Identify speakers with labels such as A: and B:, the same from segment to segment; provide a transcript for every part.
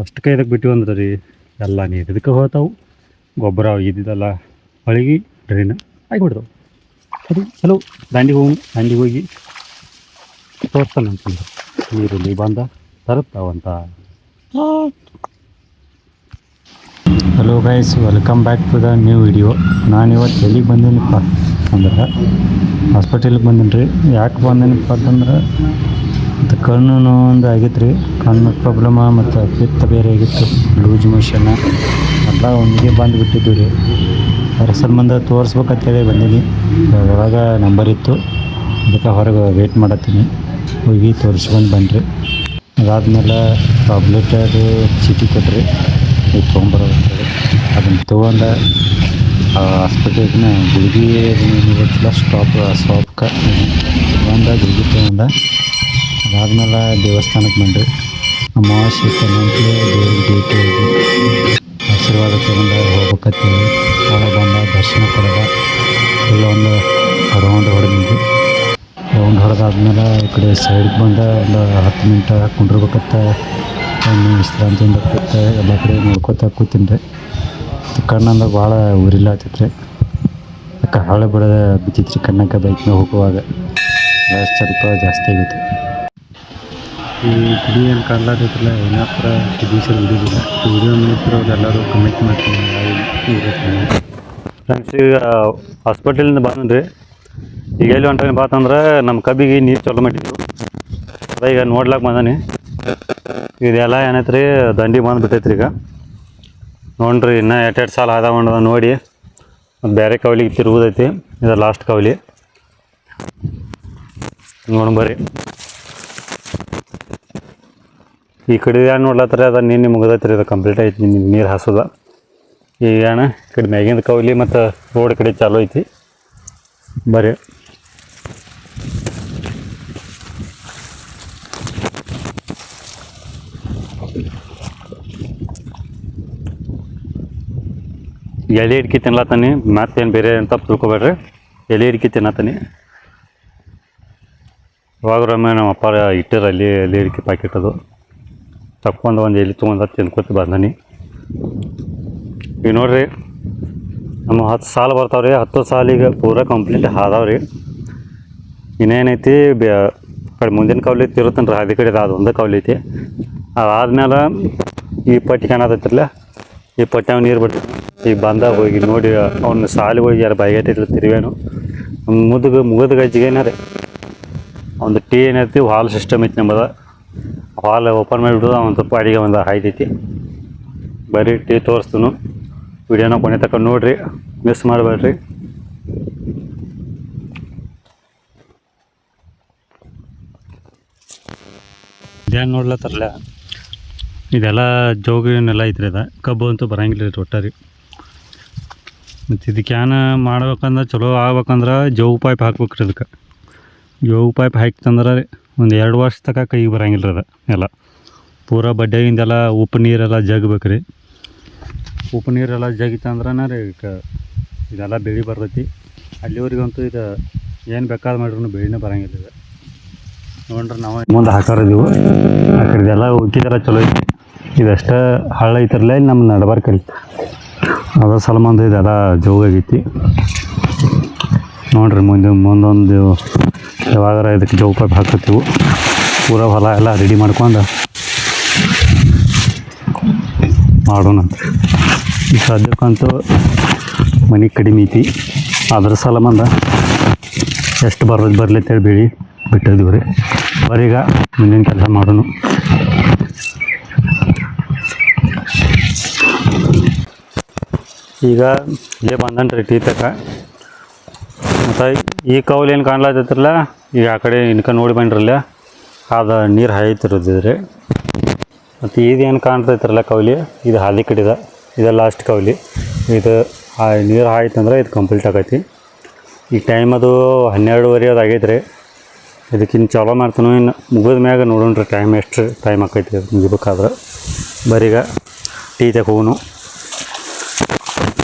A: ಅಷ್ಟು ಇದಕ್ಕೆ ಬಿಟ್ಟು ಅಂದ್ರೆ ರೀ ಎಲ್ಲ ನೀರು ಇದಕ್ಕೆ ಹೋಗ್ತಾವೆ. ಗೊಬ್ಬರ ಇದ್ದಿದ್ದೆಲ್ಲ ಹೊಳಗಿ ಡ್ರೈನ್ ಆಗಿಬಿಡ್ತಾವೆ. ಅದು ಹಲೋ ದಾಂಡಿಗೆ ಹೋಗಿ ತೋರಿಸ್ತಾನೆ ಅಂತಂದ್ರೆ ನೀರಲ್ಲಿ ಬಂದ ತರುತ್ತಾವಂತ. Hello guys, welcome back to the new video. ನಾನು ಇವತ್ತು ಎಲ್ಲಿಗೆ ಬಂದೇನಪ್ಪ ಅಂದ್ರೆ ಹಾಸ್ಪಿಟಲ್ಗೆ ಬಂದೀನಿ ರೀ. ಯಾಕೆ ಬಂದೇನಪ್ಪ ಅಂತಂದ್ರೆ ಮತ್ತು ಕಣ್ಣು ಒಂದು ಆಗೈತೆ ರೀ. ಕಣ್ಣು ಪ್ರಾಬ್ಲಮ ಮತ್ತು ಪಿತ್ತ ಬೇರೆ ಆಗಿತ್ತು, ಲೂಸ್ ಮೋಷನ್ನ ಎಲ್ಲ ಒಮ್ಮಿಗೆ ಬಂದುಬಿಟ್ಟಿದ್ದು ರೀ. ಅದ್ರ ಸಂಬಂಧ ತೋರಿಸ್ಬೇಕಂತೇಳಿ ಬಂದೀನಿ. ಒಳಗೆ ನಂಬರ್ ಇತ್ತು, ಅದಕ್ಕೆ ಹೊರಗೆ ವೇಟ್ ಮಾಡತ್ತೀನಿ. ಹೋಗಿ ತೋರಿಸ್ಕೊಂಡು ಬನ್ನಿರಿ. ಅದಾದಮೇಲೆ ಟ್ಯಾಬ್ಲೆಟ್ ಅದು ಚೀಟಿ ಕೊಟ್ಟರೆ ಇದು ತೊಗೊಂಬರೋದಂತೇಳಿ ಅದನ್ನು ತೊಗೊಂಡು ಹಾಸ್ಪಿಟಲ್ಗಿನ ಗುಳಿಗೆ ಗೊತ್ತಿಲ್ಲ ಸ್ಟಾಪ್ಗೆ ಒಂದು ಗುಳಿಗೆ ತೊಗೊಂಡು ಅದಾದಮೇಲೆ ದೇವಸ್ಥಾನಕ್ಕೆ ಬಂದ್ರಿ. ಅಮಾವಾಸ್ಯೆ ಅಂತಲೇ ದೇವ್ರಿಗೆ ಡೇಟ್ ಹೋಗಿ ಆಶೀರ್ವಾದ ತೊಗೊಂಡು ಹೋಗ್ಬೇಕಂತೇಳಿ ಒಳಗೆ ಬಂದ ದರ್ಶನ ಪಡೆದ ಎಲ್ಲ ಒಂದು ರೌಂಡ್ ಹೊಡೆದಿದ್ದು. ರೌಂಡ್ ಹೊಡೆದಾದ್ಮೇಲೆ ಈ ಕಡೆ ಸೈಡ್ಗೆ ಬಂದ ಒಂದು 10 ಮಿನಿಟ್ ಕುಂಡಿರ್ಬೇಕಂತ ಕಣ್ಣು ವಿಶ್ರಾಂತಿಯಿಂದ ಕೂತ ಎಲ್ಲ ಕಡೆ ನೋಡ್ಕೊತಾ ಕೂತೀನಿ ರೀ. ಕಣ್ಣಂದ್ರೆ ಭಾಳ ಉರಿಲಾಗ್ತೈತೆ ರೀ. ಯಾಕೆ ಹಾಳೆ ಬಿಡೋದ ಬಿದ್ದಿತ್ತು ಕಣ್ಣಕ್ಕೆ ಬೈಕ್ನಾಗ ಹೋಗುವಾಗ ಸ್ವಲ್ಪ ಜಾಸ್ತಿ ಆಗೈತೆ. ಈ ಗುಡಿ ಏನು ಕಾಣ್ಲಾತೈತಿಲ್ಲ ಏನಾಪುರ ಸಿದ್ದೇಶ್ವರ ಗುಡಿದಿಲ್ಲ. ಈ ವಿಡಿಯೋ ನೋಡ್ತಿರೋರು ಎಲ್ಲರೂ ಕಮೆಂಟ್ ಮಾಡ್ತೀನಿ. ಫ್ರೆಂಡ್ಸ್, ಈಗ ಹಾಸ್ಪಿಟಲಿಂದ ಬಂದ್ರಿ. ಈಗ ಎಲ್ಲಿ ಹೊಂಟೇನಿ ಬಾತಂದ್ರೆ ನಮ್ಮ ಕಬ್ಬಿಗೆ ನೀರು ಚಾಲು ಮಾಡಿದ್ವು. ಅದ ಈಗ ನೋಡ್ಲಾಕ ಬಂದಾನಿ. ಇದೆಲ್ಲ ಏನೈತೆ ರೀ, ದಂಡಿ ಬಂದುಬಿಟ್ಟೈತ್ರಿ. ಈಗ ನೋಡ್ರಿ ಇನ್ನೂ ಎರಡು ಸಾಲ ಆದಾವ ನೋಡಿ. ಮತ್ತು ಬೇರೆ ಕವಲಿಗೆ ತಿರುಗುದೈತಿ. ಇದು ಲಾಸ್ಟ್ ಕವಲಿ ನೋಡಿ ಬರ್ರಿ. ಈ ಕಡೆ ಏನು ನೋಡ್ಲತ್ತಾರೆ ಅದು ನಿನ್ನೆ ಮುಗಿದೈತೆ ರೀ. ಅದು ಕಂಪ್ಲೀಟ್ ಐತಿ ನೀರು ಹಾಸೋದ. ಈಗ ಏನು ಈ ಕಡೆ ಮ್ಯಾಗಿಂದ ಕವಲಿ ಮತ್ತು ರೋಡ್ ಕಡೆ ಚಾಲು ಐತಿ. ಬರ್ರಿ ಎಲೆ ಹಿಡ್ಕಿ ತಿನ್ಲತ್ತಾನೆ. ಮತ್ತೇನು ಬೇರೆ ಅಂತ ತಿಳ್ಕೊಬೇಡ್ರಿ. ಎಲೆ ಹಿಡ್ಕಿ ತಿನ್ನತ್ತಾನೆ. ಇವಾಗ್ರೊಮ್ಮೆ ನಮ್ಮ ಅಪ್ಪ ಇಟ್ಟಿರಲ್ಲಿ ಎಲೆ ಹಿಡ್ಕಿ ಪ್ಯಾಕೆಟ್ ಅದು ತಕ್ಕೊಂಡು ಒಂದು ಎಲೆ ತೊಗೊಂಡು ತಿನ್ಕೊತ ಬಂದಾನೆ. ಈಗ ನೋಡಿರಿ, ನಮ್ಮ 10 ಸಾಲ ಬರ್ತಾವ್ರಿ. 10 ಸಾಲಿಗೆ ಪೂರಾ ಕಂಪ್ಲೀಟ್ ಆದಾವ್ರಿ. ಇನ್ನೇನೈತಿ ಕಡೆ ಮುಂದಿನ ಕವಲಿ ತಿರುತ್ತನ್ರಿ. ಅದೇ ಕಡೆ ಅದು ಒಂದೇ ಕವಲಿ ಐತಿ. ಅದಾದ್ಮೇಲೆ ಈ ಪಟ್ಟಿ ಕಾಣತೈತಿರಲ್ಲ, ಈ ಪಟ್ಟ್ಯಾಗ ನೀರು ಬಿಡ್ತೀವಿ. ಈಗ ಬಂದ ಹೋಗಿ ನೋಡಿ ಅವ್ನ ಸಾಲಿಗೆ ಹೋಗಿ ಯಾರು ಬಾಯಿಗೆಟ್ಟಿಲ್ಲ ತಿರುವೇನು ಮುಗಿದ ಗಜ್ಜಿಗೆ ಏನಾರ ಒಂದು ಟೀ ಏನೈತಿ ಹಾಲ್ ಸಿಸ್ಟಮ್ ಐತಿ. ನಮ್ಮದ ಹಾಲ್ ಓಪನ್ ಮಾಡಿಬಿಡೋದು. ಒಂದು ಸ್ವಲ್ಪ ಅಡಿಗೆ ಒಂದು ಹಾಯ್ತೈತಿ. ಬರೀ ಟೀ ತೋರಿಸ್ತೀನು. ವಿಡಿಯೋನ ಕೊನೆ ತಗೊಂಡು ನೋಡಿರಿ, ಮಿಸ್ ಮಾಡಬೇಡ್ರಿ. ಇದೇನು ನೋಡ್ಲತ್ತಾರಲ್ಲ, ಇದೆಲ್ಲ ಜೋಗಿನೆಲ್ಲ ಐತ್ರಿ. ಅದ ಕಬ್ಬು ಅಂತೂ ಬರಂಗಿಲ್ಲ ರೀ ಒಟ್ಟ ರೀ. ಮತ್ತು ಇದಕ್ಕೆ ಏನ ಮಾಡ್ಬೇಕಂದ್ರೆ ಚಲೋ ಆಗ್ಬೇಕಂದ್ರೆ ಜೋಗ್ ಪೈಪ್ ಹಾಕ್ಬೇಕ್ರಿ. ಅದಕ್ಕೆ ಜೋಗ್ ಪೈಪ್ ಹಾಕ್ತಂದ್ರೆ ಒಂದು 2 ವರ್ಷ ತನಕ ಕೈಗೆ ಬರಂಗಿಲ್ಲ ರೀ. ಅದು ಎಲ್ಲ ಪೂರಾ ಬಡ್ಡೆಗಿಂದೆಲ್ಲ ಉಪ್ಪು ನೀರೆಲ್ಲ ಜಗ್ಬೇಕು ರೀ. ಉಪ್ಪು ನೀರೆಲ್ಲ ಜಗಿತಂದ್ರೆ ರೀ ಇದೆಲ್ಲ ಬೆಳೆ ಬರ್ತೈತಿ. ಅಲ್ಲಿವರೆಗಂತೂ ಇದು ಏನು ಬೇಕಾದ ಮಾಡ್ರೂ ಬೆಳೆನೇ ಬರಂಗಿಲ್ಲ. ಇದು ನೋಡ್ರಿ ನಾವು ಮುಂದೆ ಹಾಕೋರಿದ್ದೀವಿ. ಆ ಕಡೆದೆಲ್ಲ ಉಕ್ಕಿದೆಲ್ಲ ಚಲೋ ಐತಿ. ಇದಷ್ಟೇ ಹಳ್ಳ ಐತಿರಲ್ಲ ಇಲ್ಲಿ ನಮ್ಮ ನಡಬಾರ್ಕಲ್ಲಿ, ಅದ್ರ ಸಲಮಂದು ಇದೆಲ್ಲ ಜೋಗಾಗೈತಿ. ನೋಡಿರಿ ಮುಂದೊಂದು ಯಾವಾಗಾರ ಇದಕ್ಕೆ ಜೋಗ್ ಪೈಪ್ ಹಾಕತ್ತೀವಿ. ಪೂರಾ ಹೊಲ ಎಲ್ಲ ರೆಡಿ ಮಾಡ್ಕೊಂಡು ಮಾಡೋಣ. ಈ ಸದ್ಯಕ್ಕಂತೂ ಮನೆ ಕಡಿಮೆ ಐತಿ. ಅದ್ರ ಸಲಮಂದ ಎಷ್ಟು ಬರಲಿ ಅಂತೇಳಿ ಬೆಳೆ ಬಿಟ್ಟಿದ್ದೀವಿ ರೀ. ಬರೀಗ ಮುಂದಿನ ಕೆಲಸ ಮಾಡೋಣ. ಈಗ ಇಲ್ಲೇ ಬಂದನ್ರಿ ಟೀ ತಕ. ಮತ್ತು ಈ ಕೌಲಿ ಏನು ಕಾಣ್ಲಾತೈತ್ರಲ್ಲ, ಈಗ ಆ ಕಡೆ ಇನ್ಕ ನೋಡಿ ಬಂದ್ರಲ್ಲ, ಅದು ನೀರು ಹಾಯ್ತಿರೋದಿದ್ರಿ. ಮತ್ತು ಇದೇನು ಕಾಣ್ತೈತ್ರಲ್ಲ ಕೌಲಿ, ಇದು ಹಾದಿ ಕಡಿದ. ಇದು ಲಾಸ್ಟ್ ಕೌಲಿ. ಇದು ನೀರು ಹಾಯ್ತಂದ್ರೆ ಇದು ಕಂಪ್ಲೀಟ್ ಆಗೈತಿ. ಈಗ ಟೈಮ್ ಅದು 12:30 ಅದು ಆಗೈತೆ ರೀ. ಇದಕ್ಕಿನ್ನು ಚಾಲೋ ಮಾಡ್ತಾನೋ ಇನ್ನು ಮುಗಿದ ಮ್ಯಾಗ ನೋಡೋಣ್ರಿ ಟೈಮ್ ಎಷ್ಟು ಟೈಮ್ ಆಕೈತಿ ಅದು ಮುಗಿಬೇಕಾದ್ರೆ. ಬರೀಗ ಟೀ ತಗೋನು.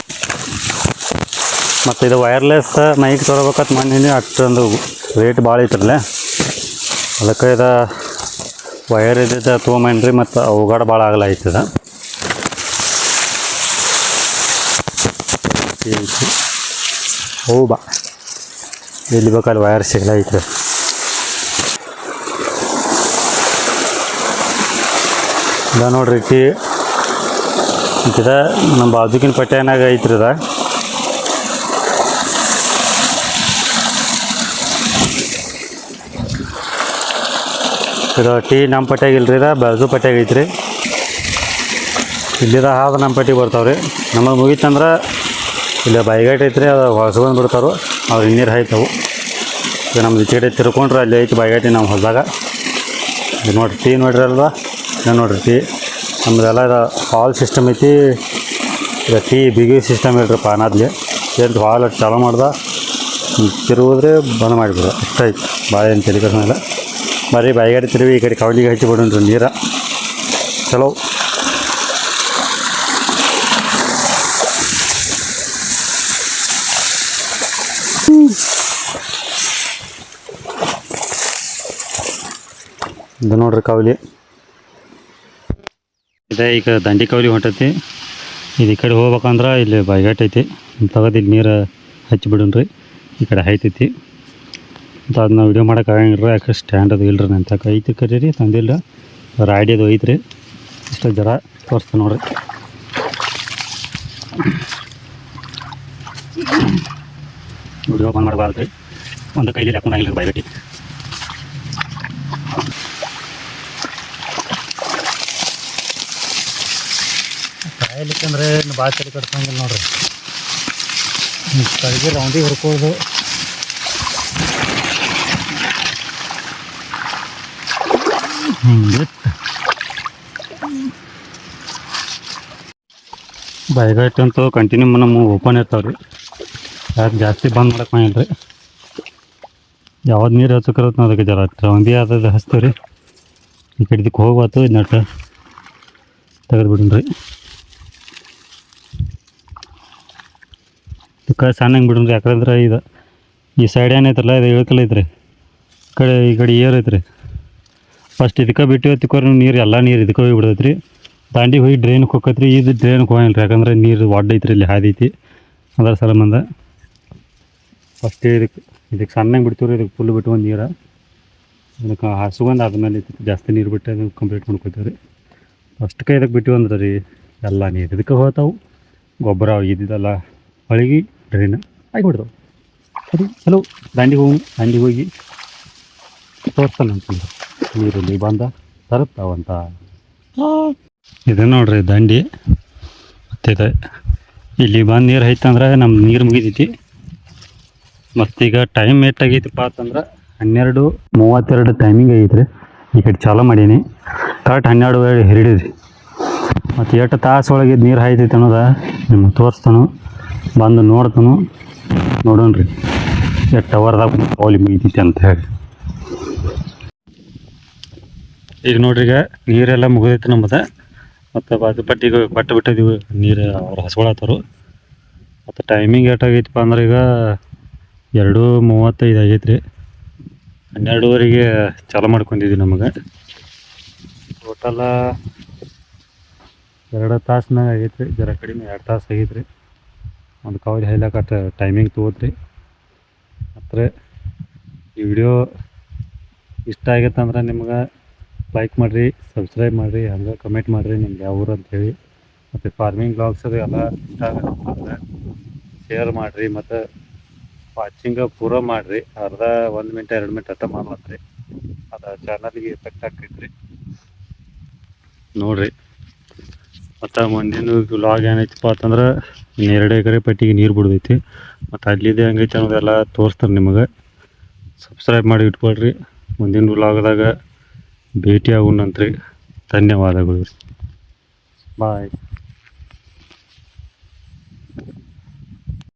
A: ಮತ್ತು ಇದು ವೈರ್ಲೆಸ್ ಮೈಕ್ ತಗೋಬೇಕಂತ ಮಣ್ಣಿ ಅಷ್ಟೊಂದು ರೇಟ್ ಭಾಳ ಐತ್ರಲ್ಲ, ಅದಕ್ಕೆ ಇದು ವಯರ್ ಇದ್ದಿದ್ದ ತೊಗೊಂಬನ್ರಿ ಮತ್ತು ಅವಘಡ ಭಾಳ ಆಗಲಾಯ್ತದ. ಹೋ ಬಾ ಎಲ್ಲಿ ಬೇಕಲ್ಲಿ ವಯರ್ ಸಿಗ್ಲೈತೆ. ಇದ ನೋಡ್ರಿ ಟೀ ಇದ ನಮ್ಮ ಬಾಜುಕಿನ ಪಟ್ಯಾನಾಗ ಐತ್ರಿ ಇದ. ಇದು ಟೀ ನಮ್ಮ ಪಟ್ಯಾಗ ಇಲ್ರಿ, ಇದ ಬಾಜು ಪಟ್ಯಾಗ ಐತ್ರಿ. ಇಲ್ಲಿದ ಹಾದು ನಮ್ಮ ಪಟ್ಟಿಗೆ ಬರ್ತಾವ್ರಿ. ನಮಗೆ ಮುಗೀತಂದ್ರೆ ಇಲ್ಲಿ ಬೈಗೇಟ್ ಐತ್ರಿ, ಅದು ಹೊಸಗೊಂಡು ಬಿಡ್ತಾರೋ ಅವ್ರು ಇನ್ನೀರು ಹಾಯ್ತಾವು. ಈಗ ನಮ್ದು ಈ ಕಡೆ ತಿರ್ಕೊಂಡ್ರೆ ಅಲ್ಲಿ ಐತಿ ಬೈಗೇಟಿ ನಮ್ಮ ಹೊಲದಾಗ. ಇದು ನೋಡಿರಿ ಟೀ ನೋಡ್ರಿ ಅಲ್ವಾ, ಇದು ನೋಡಿರಿ ಟೀ ನಮ್ಮದೆಲ್ಲ ಇದು ಹಾಲ್ ಸಿಸ್ಟಮ್ ಐತಿ. ಇದು ಟೀ ಬಿಗಿ ಸಿಸ್ಟಮ್ ಇಲ್ರಿ ಪಾನಾದ್ಲಿ ಏನು ಹಾಲ್ ಚಾಲೂ ಮಾಡ್ದೆ ತಿರುವುದ್ರೆ ಬಂದ್ ಮಾಡಿಬಿಡ್ರಿ ಇಷ್ಟ ಐತಿ. ಭಾಳ ಏನು ತಲೆ ಕೆಡಿಸೋಂಗಿಲ್ಲ. ಬರೀ ಬೈಗೇಟಿ ತಿರುವಿ ಈ ಕಡೆ ಕವಲಿಗೆ ಹಚ್ಚಿ ಬಿಡೋಣ್ರಿ ನೀರು ಚಲೋ. ಇದು ನೋಡ್ರಿ ಕವಲಿ ಇದೆ. ಈಗ ದಂಡಿ ಕವಲಿ ಹೊಂಟೈತಿ. ಇದು ಈ ಕಡೆ ಹೋಗ್ಬೇಕಂದ್ರೆ ಇಲ್ಲಿ ಬೈಗೇಟ್ ಐತಿ, ತೆಗೆದು ಇಲ್ಲಿ ನೀರು ಹಚ್ಚಿ ಬಿಡೋಣ್ರಿ. ಈ ಕಡೆ ಹೈತೈತಿ ಅಂತ ಅದನ್ನ ವೀಡಿಯೋ ಮಾಡೋಕೆ ಆಗಂಗಿಲ್ಲ, ಯಾಕೆ ಸ್ಟ್ಯಾಂಡ್ ಅದು ಇಲ್ರಿ ನಂತಕ ಐತಿ ಕರೀರಿ ತಂದಿಲ್ಲ. ರಾಡಿದು ಐತ್ರಿ, ಇಷ್ಟು ಜರ ತೋರಿಸ್ತೀನಿ ನೋಡ್ರಿ. ವಿಡಿಯೋ ಬಂದ್ ಮಾಡಬಾರ್ದು ರೀ, ಒಂದು ಕೈಲಿ ಹಾಕೊಂಡಾಗಿಲ್ಲ ಬೈಗೇಟಿ. ಕಾಯಲಿಕ್ಕಂದ್ರೆ ಇನ್ನು ಭಾಳ ತಲೆ ಕಟ್ಸಂಗಿಲ್ಲ ನೋಡ್ರಿ. ಕಡೆಗೆ ರೌಂಡಿಗೆ ಹುರ್ಕೋದು. ಹಿಂಗೆ ಬೈಗೇಟ್ ಅಂತೂ ಕಂಟಿನ್ಯೂ ನಮ್ಮ ಓಪನ್ ಇರ್ತಾವೆ ರೀ, ಯಾಕೆ ಜಾಸ್ತಿ ಬಂದ್ ಮಾಡಕ್ಕೆ ಮಾಡಿಲ್ಲ ರೀ. ಯಾವ್ದು ನೀರು ಹಚ್ಚಕ್ಕಿರತ್ತೆ ನಾವು ಅದಕ್ಕೆ ಜರ ರೌಂಡಿ ಆದದ್ದು ಹಚ್ತೀವಿ ರೀ. ಈ ಕಡೆದಕ್ಕೆ ಹೋಗ್ಬಾತು ನಟ ತೆಗೆದು ಬಿಡೋಣ್ರಿ. ಇದಕ್ಕೆ ಸಣ್ಣಂಗೆ ಬಿಡೋಣ್ರಿ, ಯಾಕಂದ್ರೆ ಇದು ಈ ಸೈಡ್ ಏನೈತ್ರಲ್ಲ ಇದು ಇಳ್ಕಲ್ ಐತ್ರಿ, ಈ ಕಡೆ ಏರ್ ಐತ್ರಿ. ಫಸ್ಟ್ ಇದಕ್ಕೆ ಬಿಟ್ಟು ತಿಕ್ಕೋರಿ ನೀರು ಎಲ್ಲ ನೀರು ಇದಕ್ಕೆ ಹೋಗಿ ಬಿಡೈತೆ ರೀ. ದಾಂಡಿಗೆ ಹೋಗಿ ಡ್ರೈನ್ಗೆ ಹೋಗತ್ರಿ. ಇದು ಡ್ರೈನ್ಗೆ ಹೋಗಿಲ್ಲ ರೀ, ಯಾಕಂದ್ರೆ ನೀರು ಒಡ್ಡ ಐತ್ರಿ, ಇಲ್ಲಿ ಹಾದಿ ಐತಿ ಅದರ ಸಂಬಂಧ. ಫಸ್ಟ್ ಇದಕ್ಕೆ ಸಣ್ಣಗೆ ಬಿಡ್ತೀವಿ ರೀ, ಇದಕ್ಕೆ ಫುಲ್ ಬಿಟ್ಟು ಒಂದು ನೀರು ಅದಕ್ಕೆ ಹಸುಗೊಂದು ಆದ್ಮೇಲೆ ಜಾಸ್ತಿ ನೀರು ಬಿಟ್ಟು ಅದನ್ನು ಕಂಪ್ಲೀಟ್ ಮಾಡ್ಕೊತೀವಿ ರೀ. ಅಷ್ಟಕ್ಕೆ ಇದಕ್ಕೆ ಬಿಟ್ಟು ಅಂದ್ರೆ ರೀ ಎಲ್ಲ ನೀರು ಇದಕ್ಕೆ ಹೋಗ್ತಾವೆ. ಗೊಬ್ಬರ ಇದ್ದಿದ್ದೆಲ್ಲ ಹೊಳಗಿ ಡ್ರೈನ್ ಆಗಿಬಿಡ್ತಾವೆ. ಸರಿ ಹಲೋ ದಾಂಡಿಗೆ ಹೋಗಿ ತೋರಿಸ್ತಾನೆ ಅಂತಂದ್ರೆ ನೀರಲ್ಲಿ ಬಂದ ತರುತ್ತಾವಂತ. ಇದು ನೋಡ್ರಿ ದಂಡಿ ಮತ್ತೆ ಇಲ್ಲಿ ಬಂದು ನೀರು ಐತಂದ್ರೆ ನಮ್ಮ ನೀರು ಮುಗಿದೈತಿ. ಮತ್ತೀಗ ಟೈಮ್ ಏಟಾಗೈತಿಪ್ಪ ಅಂತಂದ್ರೆ 12:32 ಟೈಮಿಂಗ್ ಆಗೈತೆ ರೀ. ಈ ಕಡೆ ಚಾಲೂ ಮಾಡೀನಿ ಕರೆಕ್ಟ್ 12 ಹಿಡಿದ್ರಿ. ಮತ್ತು ಎಷ್ಟು ತಾಸು ಒಳಗೆ ನೀರು ಹಾಯ್ತೈತೆ ಅನ್ನೋದು ನಿಮ್ಗೆ ತೋರಿಸ್ತಾನು, ಬಂದು ನೋಡ್ತಾನು. ನೋಡೋಣ್ರಿ ಎಷ್ಟು ಅವರ್ದಾಗ ಕವಲಿ ಮುಗಿತೈತಿ ಅಂತ ಹೇಳಿ. ಈಗ ನೋಡ್ರಿ ಈಗ ನೀರೆಲ್ಲ ಮುಗಿದೈತಿ ನಮ್ಮದು. ಮತ್ತು ಬಾಜು ಪಟ್ಟಿಗೆ ಪಟ್ಟು ಬಿಟ್ಟಿದ್ದೀವಿ ನೀರು ಅವ್ರು ಹಸ್ಕೊಳತ್ತಾರು. ಮತ್ತು ಟೈಮಿಂಗ್ ಏಟಾಗೈತಪ್ಪ ಅಂದ್ರೆ ಈಗ 2:35 ಆಗೈತೆ ರೀ. 12:30ಗೆ ಚಾಲು ಮಾಡ್ಕೊಂಡಿದ್ವಿ. ನಮಗೆ ಟೋಟಲ 2 ತಾಸ್ನಾಗ ಆಗೈತೆ ರೀ, ಜರ ಕಡಿಮೆ 2 ತಾಸು ಆಗೈತೆ ರೀ. ಒಂದು ಕವಲಿ ಹೈಲಾಕಟ್ಟ ಟೈಮಿಂಗ್ ತೊಗೋತ್ರಿ. ಮತ್ತು ಈ ವಿಡಿಯೋ ಇಷ್ಟ ಆಗೈತೆ ಅಂದ್ರೆ ನಿಮ್ಗೆ ಲೈಕ್ ಮಾಡಿರಿ, ಸಬ್ಸ್ಕ್ರೈಬ್ ಮಾಡಿರಿ, ಹಂಗೆ ಕಮೆಂಟ್ ಮಾಡಿರಿ ನಿಮ್ಗೆ ಯಾವ ಊರು ಅಂಥೇಳಿ. ಮತ್ತು ಫಾರ್ಮಿಂಗ್ ಬ್ಲಾಗ್ಸ್ ಅದು ಎಲ್ಲ ಇಷ್ಟ ಆಗುತ್ತೆ ಶೇರ್ ಮಾಡಿರಿ. ಮತ್ತು ವಾಚಿಂಗ ಪೂರ ಮಾಡಿರಿ, ಅರ್ಧ 1 ಮಿನಿಟ್ 2 ಮಿನಿಟ್ ಅರ್ಥ ಮಾಡ್ಲತ್ರಿ, ಅದು ಚಾನಲ್ಗೆ ಎಫೆಕ್ಟ್ ಆಗ್ತೈತ್ರಿ ನೋಡಿರಿ. ಮತ್ತು ಮುಂದಿನ ವ್ಲಾಗ್ ಏನೈತಪ್ಪ ಅಂತಂದ್ರೆ 2 ಎಕರೆ ಪಟ್ಟಿಗೆ ನೀರು ಬಿಡ್ದೈತಿ. ಮತ್ತು ಅಲ್ಲಿದೆ ಹಂಗೈತೆ ಅನ್ನೋದೆಲ್ಲ ತೋರಿಸ್ತಾರೆ ನಿಮಗೆ. ಸಬ್ಸ್ಕ್ರೈಬ್ ಮಾಡಿ ಇಟ್ಕೊಳ್ರಿ. ಮುಂದಿನ ವ್ಲಾಗ್ದಾಗ ಭೇಟಿ ಆಗೋಣಂತ್ರಿ. ಧನ್ಯವಾದಗಳು. ಬಾಯ್.